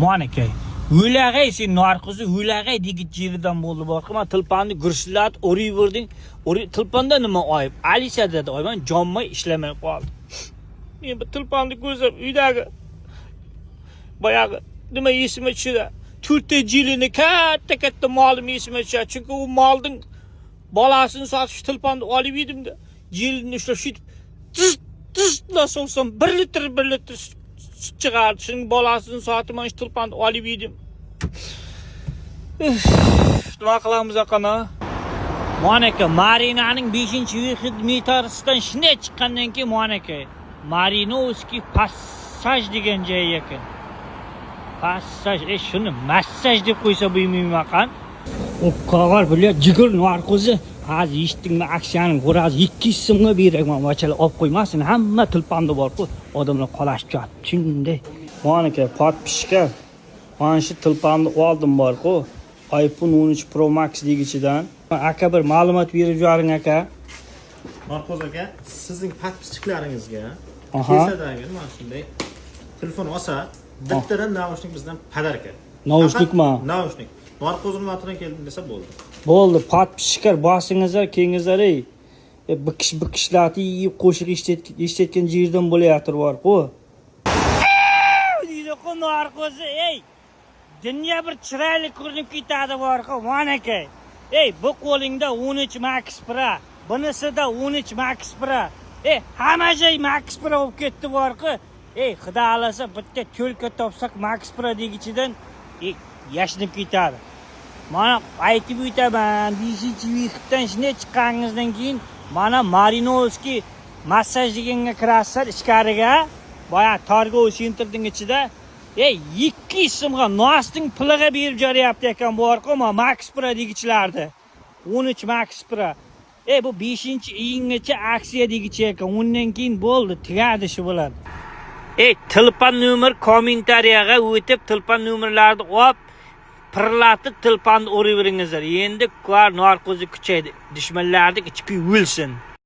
Monaka. O'ylag'ay sen narqizi, o'ylag'ay digit jeridan bo'ldi borqima tilpanni gursillab o'rayverding. Tilpanda nima oyib? Alisa dedi, oyman jonmay ishlamay qoldi. Men bu tilpanni ko'zlab uydagi boyagi nima esimga tushdi. 4 yilini katta molim esimga tushdi. Chunki u molning bolasini sotish tilpanni olib yedimda. Yilini ushlab shitib tizla solsam 1 litr sut chiqardi. Shuning bolasini sotib mana shu tilpanni olib yedim. Nima qilamiz aqana? Monaka Marinaning 5-yil metrosidan shunday chiqqandan keyin Monaka Marinovskiy passaj degan joy ekan. Passaj, shuni massaj deb qo'ysa bo'lmaymi qan? O'pqavar bilan jigir narqizi hozir eshitdingmi aksiyani xo'roz 200 so'mga beraman vachalar olib qo'ymasin. Hamma tilpanda bor-ku, odamlar qolashib ketdi. Shunday. Monaka podpishka mana shu tilpanni oldim bor-ku. iPhone 13 Pro Max degichidan. Aka bir ma'lumot berib yuboring aka. Narqiz aka, sizning podpischalaringizga kesadagi mana shunday telefon olsa, bittadan naushnik bizdan podarka. Naushnikmi? Naushnik. Narqizning notidan keldim desa bo'ldi. Bo'ldi, podpishkar bosingizlar, kengizlar ey. Bikishlarni yeb qo'shiq eshitayotgan yerdan bo'layapti bor-ku. Deydi ku narqizi ey. Dunyo bir chiroyli ko'rinib ketadi bor-ku, Monaka. Ey, bu qo'lingda 13 Max Pro, bunisida 13 Max Pro. Ey, hamma joy Max Pro bo'lib ketdi bor-ku. Ey, xudo xolasa bitta to'lka topsak Max Pro degichidan yashnab ketadi. Mana aytib o'taman, 5-yildan shunday chiqqaningizdan keyin mana Marinovskiy massaj deganga kirasizlar ichkariga. Boya Targov sentrning ichida. Ey, 200 so'mga nosning puliga berib jo'rayapti ekan bor-ku, Max Pro degichlardi. 13 Max Pro. Ey, bu 5-iyungacha aksiya degichi ekan. Undan keyin bo'ldi, tugadi shu bilan. Ey, telefon nomer kommentariyaga o'tib, telefon nomerlarini olib, pirlatib telefonni o'raveringizlar. Endi ko'r narqizi kuchaydi. Dushmanlarning ichki o'lsin.